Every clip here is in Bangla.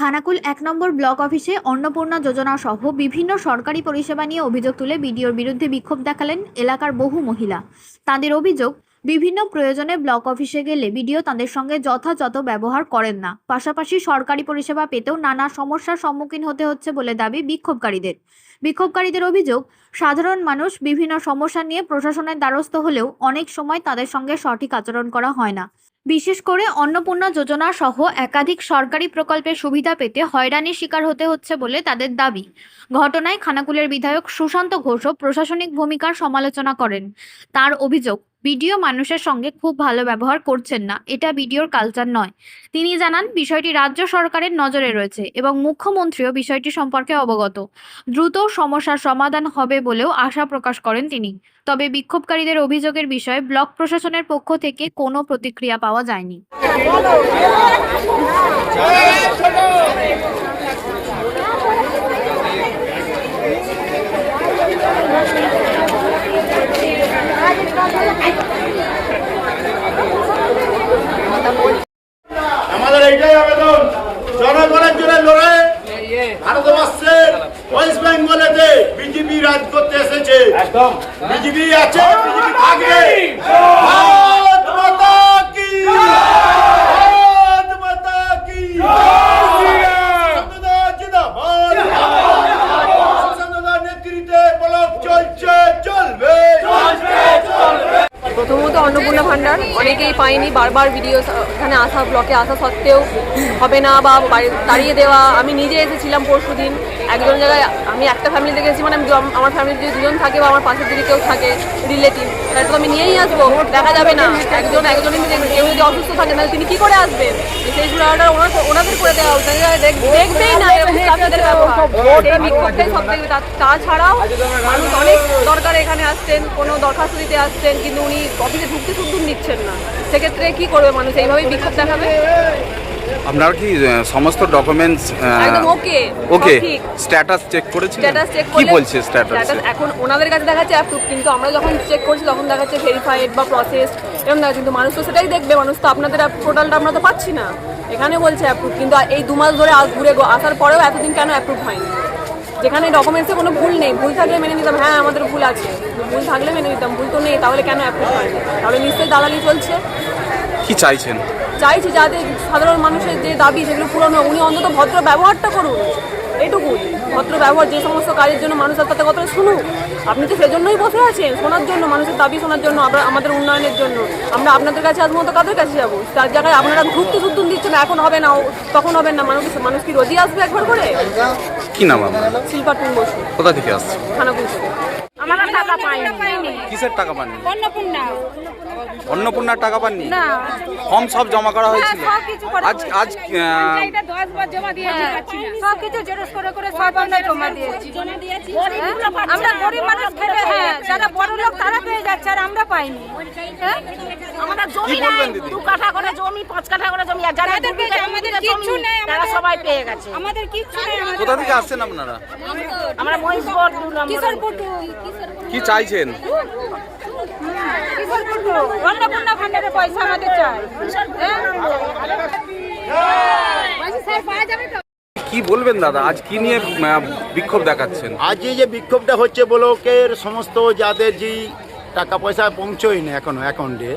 খানাকুল ১ নম্বর ব্লক অফিসে অন্নপূর্ণা যোজনা সহ বিভিন্ন সরকারি পরিষেবা নিয়ে অভিযোগ তুলে বিডিওর বিরুদ্ধে বিক্ষোভ দেখালেন এলাকার বহু মহিলা। তাদের অভিযোগ, বিভিন্ন প্রয়োজনে ব্লক অফিসে গেলে বিডিও তাদের সঙ্গে যথাযথ ব্যবহার করেন না, পাশাপাশি সরকারি পরিষেবা পেতেও নানা সমস্যার সম্মুখীন হতে হচ্ছে বলে দাবি বিক্ষোভকারীদের অভিযোগ, সাধারণ মানুষ বিভিন্ন সমস্যা নিয়ে প্রশাসনের দ্বারস্থ হলেও অনেক সময় তাদের সঙ্গে সঠিক আচরণ করা হয় না। বিশেষ করে অন্নপূর্ণা যোজনা সহ একাধিক সরকারি প্রকল্পের সুবিধা পেতে হয়রানির শিকার হতে হচ্ছে বলে তাদের দাবি। ঘটনায় খানাকুলের বিধায়ক সুশান্ত ঘোষও প্রশাসনিক ভূমিকার সমালোচনা করেন। তার অভিযোগ, বিডিও মানুষের সঙ্গে খুব ভালো ব্যবহার করছেন না, এটা বিডিওর কালচার নয়। তিনি জানান, বিষয়টি রাজ্য সরকারের নজরে রয়েছে এবং মুখ্যমন্ত্রীও বিষয়টি সম্পর্কে অবগত। দ্রুত সমস্যার সমাধান হবে বলেও আশা প্রকাশ করেন তিনি। তবে বিক্ষোভকারীদের অভিযোগের বিষয়ে ব্লক প্রশাসনের পক্ষ থেকে কোনো প্রতিক্রিয়া পাওয়া যায়নি। আমাদের এইটাই আবেদন, জনগণের জন্য লড়াই। ভারতবর্ষের ওয়েস্ট বেঙ্গলেতে বিজেপি রাজ করতে এসেছে, বিজেপি আছে, বিজেপি থাকবে। ভারত মাতা কি, ভারত মাতা কি, জিন্দাবাদ। নেতৃত্বে ব্লক চলছে, চলবে। প্রথমত অন্নপূর্ণা ভান্ডার অনেকেই পায়নি, বারবার ভিডিও এখানে আসা, ব্লকে আসা সত্ত্বেও হবে না বা তাড়িয়ে দেওয়া। আমি নিজে এসেছিলাম পরশু দিন একজন জায়গায়, আমি একটা ফ্যামিলিতে গেছি, মানে আমার ফ্যামিলিতে যদি দুজন থাকে বা আমার পাশের দিকে কেউ থাকে রিলেটিভ, তাহলে তো আমি নিয়েই আসবো, দেখা যাবে না। একজনই কেউ যদি অসুস্থ থাকে তাহলে তিনি কী করে আসবেন? সেই অর্ডার ওনাদের করে দেওয়া উচিত, দেখবেই না চাষিদের ব্যবহার, এই বিক্ষোভটাই সব দেখবে। তাছাড়াও মানুষ অনেক দরকার এখানে আসছেন, কোনো দরখাস্ত দিতে আসছেন, কিন্তু উনি অফিসে ঢুকতে শুদ্ধ নিচ্ছেন না। সেক্ষেত্রে কি করবে মানুষ? এইভাবেই বিক্ষোভ দেখাবে। আপনারা কি সমস্ত ডকুমেন্টস একদম ওকে স্ট্যাটাস চেক করেছেন? স্ট্যাটাস চেক কি বলছে স্ট্যাটাস? এখন ওনাদের কাছে দেখাচ্ছে অ্যাপ্রুভ, কিন্তু আমরা যখন চেক করছি তখন দেখাচ্ছে ভেরিফাইড বা প্রসেস এরকম দেখা। কিন্তু মানুষ তো সেটাই দেখবে, মানুষ তো আপনাদের পোর্টালটা আমরা তো পাচ্ছি না। এখানে বলছে অ্যাপ্রুভ, কিন্তু এই 2 মাস ধরে ঘুরে আসার পরেও এতদিন কেন অ্যাপ্রুভ হয়নি? যেখানে ডকুমেন্টসে কোনো ভুল নেই, ভুল থাকলে মেনে নিতাম, হ্যাঁ আমাদের ভুল আছে, ভুল থাকলে মেনে নিতাম, ভুল তো নেই, তাহলে কেন অ্যাপ্রুভ হয়নি? তাহলে নিশ্চয়ই দালালি চলছে। কি চাইছেন? চাইছি যাতে সাধারণ মানুষের যে দাবি সেগুলো পূরণ হয়, উনি অন্তত ভদ্র ব্যবহারটা করুন, এটুকুই। ভদ্র ব্যবহার, যে সমস্ত কাজের জন্য মানুষ তাতে কথা শুনুক। আপনি তো সেজন্যই বসে আছেন, শোনার জন্য, মানুষের দাবি শোনার জন্য, আমাদের উন্নয়নের জন্য। আমরা আপনাদের কাছে আসবো তো কাদের কাছে যাবো? তার জায়গায় আপনারা ঘুরতে শুদ্ধ দিচ্ছেন, এখন হবে না, তখন হবে না। মানুষ কি রোজই আসবে একবার করে? কি নাম আপনার? শিল্পা টুন বসু। কোথা থেকে আসছে? খানাকুল থেকে। আমরা টাকা পাইনি। কিসের টাকা পাননি? অন্নপূর্ণার টাকা পাননি? না, ফর্ম সব জমা করা হয়েছিল। আজ সব কিছু জেরক্স করে সব আমরা জমা দিয়েছি। আমরা গরিব মানুষ খেটে, হ্যাঁ, যারা বড় লোক তারা পেয়ে যাচ্ছে আর আমরা পাইনি। আমাদের জমি নাই, 2 কাঠা করে জমি, 5 কাঠা করে জমি, আর যারা আমাদের কিচ্ছু নেই, তারা সবাই পেয়ে গেছে। আমাদের কিচ্ছু নেই। কোথা থেকে আসছেন আপনারা? আমরা মহিষপুর, কিশোরপুর। কি চাইছেন? অন্নপূর্ণা ভান্ডারের পয়সা আমাদের চাই। কি বলবেন দাদা, আজ কি নিয়ে বিক্ষোভ দেখাচ্ছেন? আজ যে বিক্ষোভটা হচ্ছে, ব্লকের সমস্ত যাদের যে টাকা পয়সা পৌঁছয় না এখনো অ্যাকাউন্টে,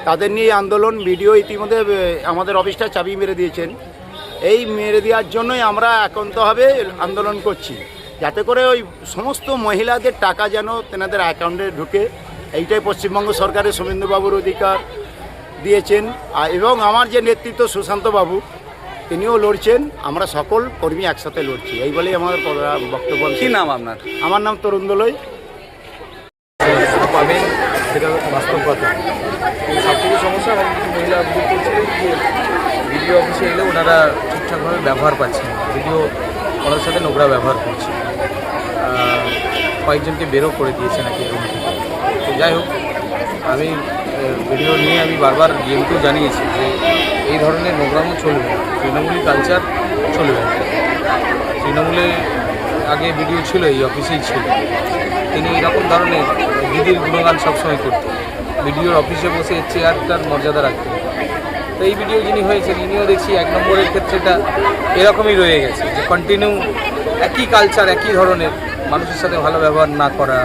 তাদের নিয়ে আন্দোলন। ভিডিও ইতিমধ্যে আমাদের অফিসটা চাবি মেরে দিয়েছেন। এই মেরে দেওয়ার জন্যই আমরা একান্তভাবে আন্দোলন করছি, যাতে করে ওই সমস্ত মহিলাদের টাকা যেন তেনাদের অ্যাকাউন্টে ঢুকে। এইটাই পশ্চিমবঙ্গ সরকারের সোমেন্দ্রবাবুর অধিকার দিয়েছেন, এবং আমার যে নেতৃত্ব সুশান্ত বাবু, তিনিও লড়ছেন। আমরা সকল কর্মী একসাথে লড়ছি, এই বলেই আমার বক্তব্য। কি নাম আপনার? আমার নাম তরুণ দলই। পাবেন সেটা বাস্তব কথা। সবথেকে সমস্যা আমাদের কিছু মহিলা অভিযোগ করছিলেন যে ভিডিও অফিসে এলে ওনারা ঠিকঠাকভাবে ব্যবহার পাচ্ছেন না, ভিডিও ওনার সাথে নোংরা ব্যবহার করছে, কয়েকজনকে বেরো করে দিয়েছে নাকি রুম থেকে। তো যাই হোক, আমি ভিডিও নিয়ে আমি বারবার ডিএমকেও জানিয়েছি যে এই ধরনের নোংরামও চলবে না, তৃণমূলী কালচার চলবে না। তৃণমূলে আগে ভিডিও ছিল, এই অফিসেই ছিল, তিনি এরকম ধরনের দিদির গুণগান সবসময় করতেন। ভিডিওর অফিসে বসে চেয়ারটার মর্যাদা রাখতেন। তো এই ভিডিও যিনি হয়েছেন ইনিও দেখছি 1 নম্বরের ক্ষেত্রেটা এরকমই রয়ে গেছে যে কন্টিনিউ একই কালচার, একই ধরনের, মানুষের সাথে ভালো ব্যবহার না করা,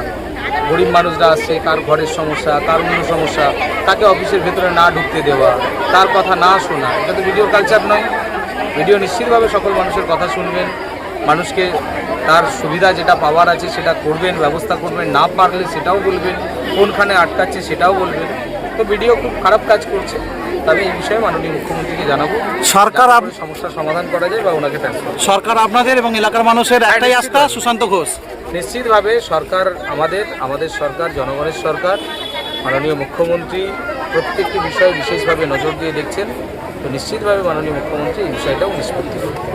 গরিব মানুষরা আসছে, কার ঘরের সমস্যা, কার অন্য সমস্যা, তাকে অফিসের ভেতরে না ঢুকতে দেওয়া, তার কথা না শোনা, এটা তো ভিডিও কালচার নয়। ভিডিও নিশ্চিতভাবে সকল মানুষের কথা শুনবেন, মানুষকে তার সুবিধা যেটা পাওয়ার আছে সেটা করবেন, ব্যবস্থা করবেন, না পারলে সেটাও বলবেন, কোনখানে আটকাচ্ছে সেটাও বলবেন। তো ভিডিও খুব খারাপ কাজ করছে, তবে এই বিষয়ে মাননীয় মুখ্যমন্ত্রীকে জানাবো, সরকার যাতে করে সমস্যার সমাধান করা যায় বা ওনাকে ট্রান্সফার। সরকার আপনাদের এবং এলাকার মানুষের একটাই আস্থা, সুশান্ত ঘোষ। নিশ্চিতভাবে সরকার আমাদের সরকার, জনগণের সরকার, মাননীয় মুখ্যমন্ত্রী প্রত্যেকটি বিষয়ে বিশেষভাবে নজর দিয়ে দেখছেন। তো নিশ্চিতভাবে মাননীয় মুখ্যমন্ত্রী এই বিষয়টাও নিষ্পত্তি করবেন।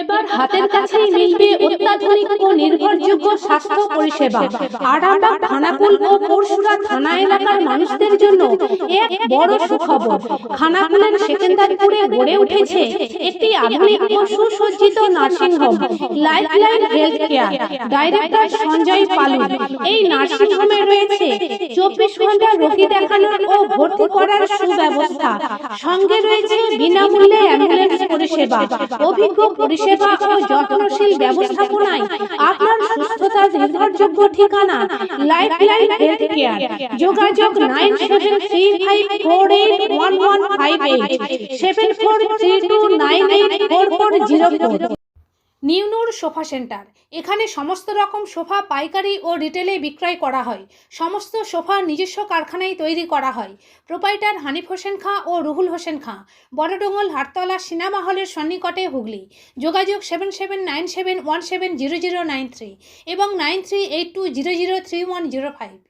এবার হাতের কাছেই মিলবে অত্যাধুনিক ও নির্ভরযোগ্য স্বাস্থ্য পরিষেবা। আরামবাগ, খানাকুল ও পরশুরা থানা এলাকার মানুষদের জন্য এক বড় সুখবর। খানাকুলের সেকেন্দারপুরে গড়ে উঠেছে একটি আধুনিক ও সুসজ্জিত nursing home, Lifeline health care. Director Sanjay Palu. এই নার্সিংহোমে রয়েছে 24 ঘন্টা রোগী দেখানোর ও ভর্তি করার সুব্যবস্থা। সঙ্গে রয়েছে বিনামূল্যে অ্যাম্বুলেন্স পরিষেবা। অভিজ্ঞ পরিষেবা ও যত্নশীল ব্যবস্থাপনায় আপনার সুস্থতার নির্ভরযোগ্য ঠিকানা লাইফলাইন হেলথ কেয়ার। যোগাযোগ 9735481158 7432984404। নিউ নূর সোফা সেন্টার। এখানে সমস্ত রকম সোফা পাইকারি ও রিটেলে বিক্রয় করা হয়। সমস্ত সোফা নিজস্ব কারখানায় তৈরি করা হয়। প্রোপাইটার হানিফ হোসেন খাঁ ও রুহুল হোসেন খাঁ, বড়ডোঙ্গল, হাটতলা, সিনেমা হলের সন্নিকটে, হুগলি। যোগাযোগ 7797170093 এবং 9382003105।